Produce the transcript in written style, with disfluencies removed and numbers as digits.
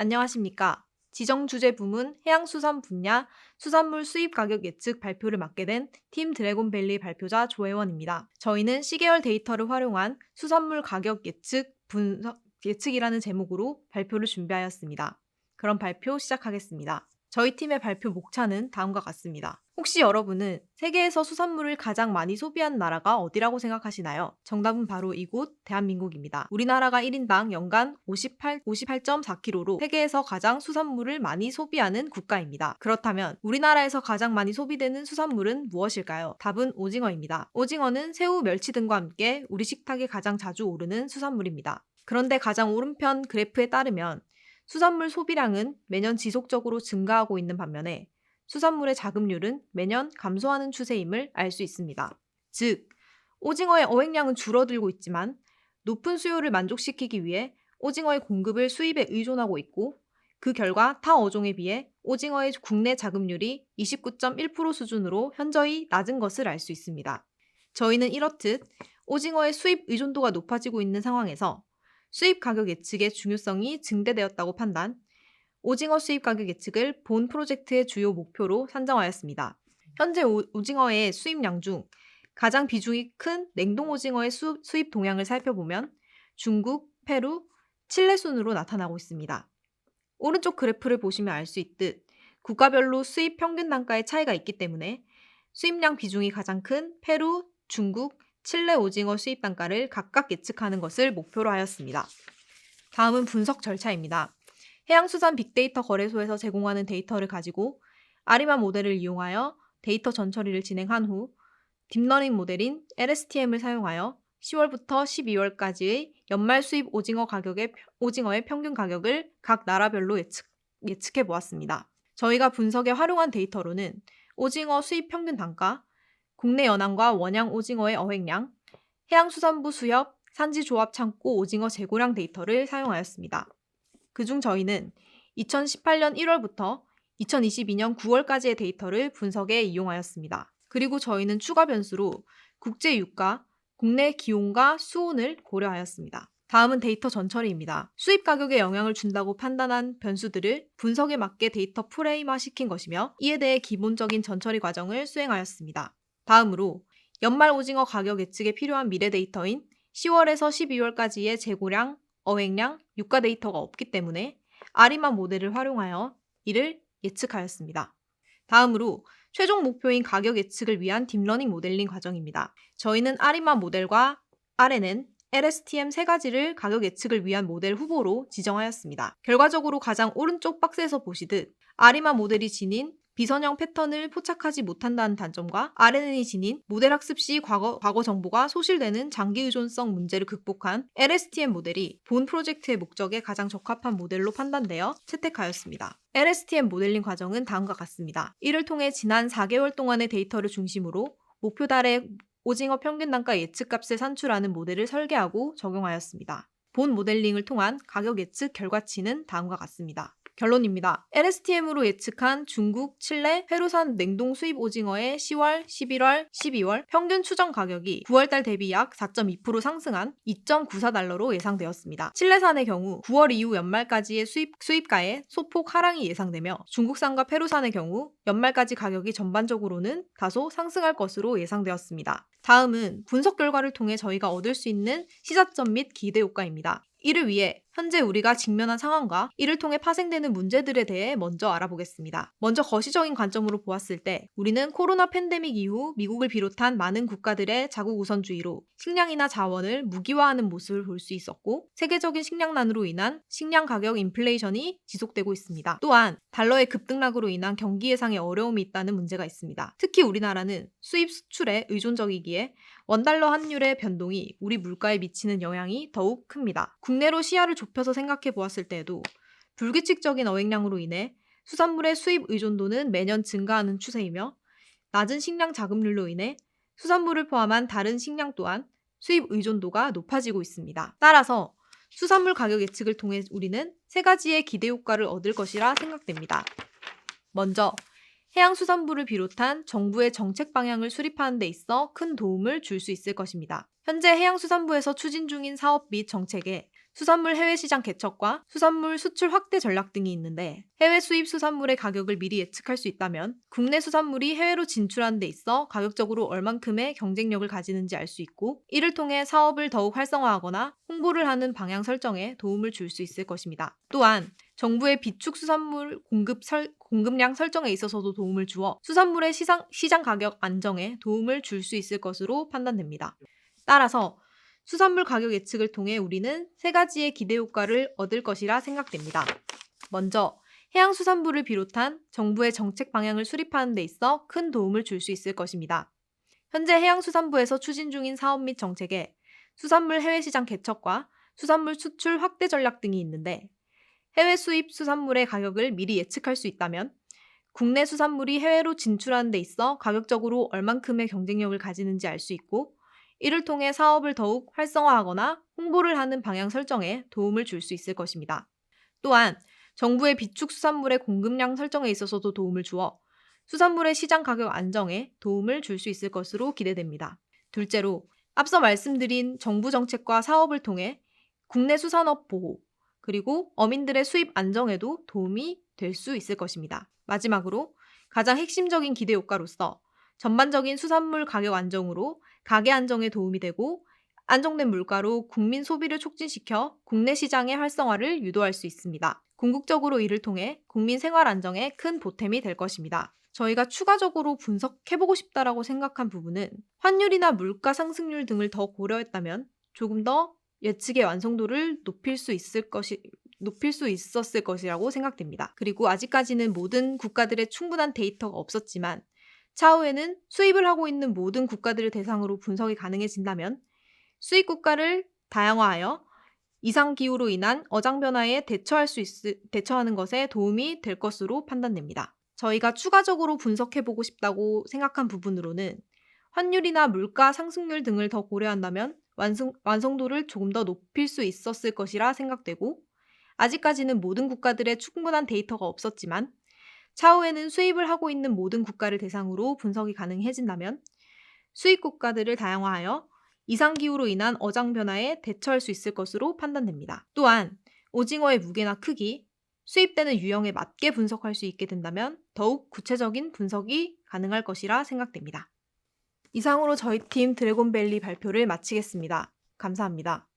안녕하십니까. 지정주재 부문 해양수산 분야 수산물 수입 가격 예측 발표를 맡게 된 팀 드래곤밸리 발표자 조혜원입니다. 저희는 시계열 데이터를 활용한 수산물 가격 예측 분석 예측이라는 제목으로 발표를 준비하였습니다. 그럼 발표 시작하겠습니다. 저희 팀의 발표 목차는 다음과 같습니다. 혹시 여러분은 세계에서 수산물을 가장 많이 소비한 나라가 어디라고 생각하시나요? 정답은 바로 이곳 대한민국입니다. 우리나라가 1인당 연간 58.4kg로 세계에서 가장 수산물을 많이 소비하는 국가입니다. 그렇다면 우리나라에서 가장 많이 소비되는 수산물은 무엇일까요? 답은 오징어입니다. 오징어는 새우, 멸치 등과 함께 우리 식탁에 가장 자주 오르는 수산물입니다. 그런데 가장 오른편 그래프에 따르면 수산물 소비량은 매년 지속적으로 증가하고 있는 반면에 수산물의 자급률은 매년 감소하는 추세임을 알 수 있습니다. 즉, 오징어의 어획량은 줄어들고 있지만 높은 수요를 만족시키기 위해 오징어의 공급을 수입에 의존하고 있고 그 결과 타 어종에 비해 오징어의 국내 자급률이 29.1% 수준으로 현저히 낮은 것을 알 수 있습니다. 저희는 이렇듯 오징어의 수입 의존도가 높아지고 있는 상황에서 수입 가격 예측의 중요성이 증대되었다고 판단, 오징어 수입 가격 예측을 본 프로젝트의 주요 목표로 산정하였습니다. 현재 오징어의 수입량 중 가장 비중이 큰 냉동 오징어의 수입 동향을 살펴보면 중국, 페루, 칠레 순으로 나타나고 있습니다. 오른쪽 그래프를 보시면 알 수 있듯 국가별로 수입 평균 단가의 차이가 있기 때문에 수입량 비중이 가장 큰 페루, 중국, 칠레 오징어 수입 단가를 각각 예측하는 것을 목표로 하였습니다. 다음은 분석 절차입니다. 해양수산 빅데이터 거래소에서 제공하는 데이터를 가지고 아리마 모델을 이용하여 데이터 전처리를 진행한 후 딥러닝 모델인 LSTM을 사용하여 10월부터 12월까지의 연말 수입 오징어의 평균 가격을 각 나라별로 예측해 보았습니다. 저희가 분석에 활용한 데이터로는 오징어 수입 평균 단가, 국내 연안과 원양 오징어의 어획량, 해양수산부 수협, 산지조합창고 오징어 재고량 데이터를 사용하였습니다. 그중 저희는 2018년 1월부터 2022년 9월까지의 데이터를 분석에 이용하였습니다. 그리고 저희는 추가 변수로 국제 유가, 국내 기온과 수온을 고려하였습니다. 다음은 데이터 전처리입니다. 수입 가격에 영향을 준다고 판단한 변수들을 분석에 맞게 데이터 프레임화시킨 것이며 이에 대해 기본적인 전처리 과정을 수행하였습니다. 다음으로 연말 오징어 가격 예측에 필요한 미래 데이터인 10월에서 12월까지의 재고량, 어획량, 유가 데이터가 없기 때문에 아리마 모델을 활용하여 이를 예측하였습니다. 다음으로 최종 목표인 가격 예측을 위한 딥러닝 모델링 과정입니다. 저희는 아리마 모델과 RNN, LSTM 세 가지를 가격 예측을 위한 모델 후보로 지정하였습니다. 결과적으로 가장 오른쪽 박스에서 보시듯 아리마 모델이 지닌 비선형 패턴을 포착하지 못한다는 단점과 RNN이 지닌 모델 학습 시 과거 정보가 소실되는 장기 의존성 문제를 극복한 LSTM 모델이 본 프로젝트의 목적에 가장 적합한 모델로 판단되어 채택하였습니다. LSTM 모델링 과정은 다음과 같습니다. 이를 통해 지난 4개월 동안의 데이터를 중심으로 목표 달의 오징어 평균 단가 예측값을 산출하는 모델을 설계하고 적용하였습니다. 본 모델링을 통한 가격 예측 결과치는 다음과 같습니다. 결론입니다. LSTM으로 예측한 중국, 칠레, 페루산 냉동 수입 오징어의 10월, 11월, 12월 평균 추정 가격이 9월달 대비 약 4.2% 상승한 2.94달러로 예상되었습니다. 칠레산의 경우 9월 이후 연말까지의 수입가에 소폭 하락이 예상되며 중국산과 페루산의 경우 연말까지 가격이 전반적으로는 다소 상승할 것으로 예상되었습니다. 다음은 분석 결과를 통해 저희가 얻을 수 있는 시사점 및 기대 효과입니다. 이를 위해 현재 우리가 직면한 상황과 이를 통해 파생되는 문제들에 대해 먼저 알아보겠습니다. 먼저 거시적인 관점으로 보았을 때 우리는 코로나 팬데믹 이후 미국을 비롯한 많은 국가들의 자국 우선주의로 식량이나 자원을 무기화하는 모습을 볼 수 있었고 세계적인 식량난으로 인한 식량 가격 인플레이션이 지속되고 있습니다. 또한 달러의 급등락으로 인한 경기 예상에 어려움이 있다는 문제가 있습니다. 특히 우리나라는 수입 수출에 의존적이기에 원달러 환율의 변동이 우리 물가에 미치는 영향이 더욱 큽니다. 국내로 시야를 좁혀서 생각해 보았을 때에도 불규칙적인 어획량으로 인해 수산물의 수입 의존도는 매년 증가하는 추세이며 낮은 식량 자급률로 인해 수산물을 포함한 다른 식량 또한 수입 의존도가 높아지고 있습니다. 따라서 수산물 가격 예측을 통해 우리는 세 가지의 기대 효과를 얻을 것이라 생각됩니다. 먼저 해양수산부를 비롯한 정부의 정책 방향을 수립하는 데 있어 큰 도움을 줄 수 있을 것입니다. 현재 해양수산부에서 추진 중인 사업 및 정책에 수산물 해외 시장 개척과 수산물 수출 확대 전략 등이 있는데, 해외 수입 수산물의 가격을 미리 예측할 수 있다면 국내 수산물이 해외로 진출하는 데 있어 가격적으로 얼만큼의 경쟁력을 가지는지 알 수 있고, 이를 통해 사업을 더욱 활성화하거나 홍보를 하는 방향 설정에 도움을 줄 수 있을 것입니다. 또한 정부의 비축 수산물 공급량 설정에 있어서도 도움을 주어 수산물의 시장 가격 안정에 도움을 줄 수 있을 것으로 판단됩니다. 따라서 수산물 가격 예측을 통해 우리는 세 가지의 기대 효과를 얻을 것이라 생각됩니다. 먼저, 해양수산부를 비롯한 정부의 정책 방향을 수립하는 데 있어 큰 도움을 줄 수 있을 것입니다. 현재 해양수산부에서 추진 중인 사업 및 정책에 수산물 해외 시장 개척과 수산물 수출 확대 전략 등이 있는데, 해외 수입 수산물의 가격을 미리 예측할 수 있다면 국내 수산물이 해외로 진출하는 데 있어 가격적으로 얼만큼의 경쟁력을 가지는지 알 수 있고, 이를 통해 사업을 더욱 활성화하거나 홍보를 하는 방향 설정에 도움을 줄 수 있을 것입니다. 또한 정부의 비축 수산물의 공급량 설정에 있어서도 도움을 주어 수산물의 시장 가격 안정에 도움을 줄 수 있을 것으로 기대됩니다. 둘째로, 앞서 말씀드린 정부 정책과 사업을 통해 국내 수산업 보호, 그리고 어민들의 수입 안정에도 도움이 될 수 있을 것입니다. 마지막으로, 가장 핵심적인 기대 효과로서 전반적인 수산물 가격 안정으로 가게 안정에 도움이 되고, 안정된 물가로 국민 소비를 촉진시켜 국내 시장의 활성화를 유도할 수 있습니다. 궁극적으로 이를 통해 국민 생활 안정에 큰 보탬이 될 것입니다. 저희가 추가적으로 분석해보고 싶다라고 생각한 부분은, 환율이나 물가 상승률 등을 더 고려했다면 조금 더 예측의 완성도를 높일 수 있었을 것이라고 생각됩니다. 그리고 아직까지는 모든 국가들의 충분한 데이터가 없었지만, 차후에는 수입을 하고 있는 모든 국가들을 대상으로 분석이 가능해진다면 수입 국가를 다양화하여 이상기후로 인한 어장 변화에 대처하는 것에 도움이 될 것으로 판단됩니다. 저희가 추가적으로 분석해보고 싶다고 생각한 부분으로는, 환율이나 물가 상승률 등을 더 고려한다면 완성도를 조금 더 높일 수 있었을 것이라 생각되고, 아직까지는 모든 국가들의 충분한 데이터가 없었지만 차후에는 수입을 하고 있는 모든 국가를 대상으로 분석이 가능해진다면 수입 국가들을 다양화하여 이상기후로 인한 어장 변화에 대처할 수 있을 것으로 판단됩니다. 또한 오징어의 무게나 크기, 수입되는 유형에 맞게 분석할 수 있게 된다면 더욱 구체적인 분석이 가능할 것이라 생각됩니다. 이상으로 저희 팀 드래곤밸리 발표를 마치겠습니다. 감사합니다.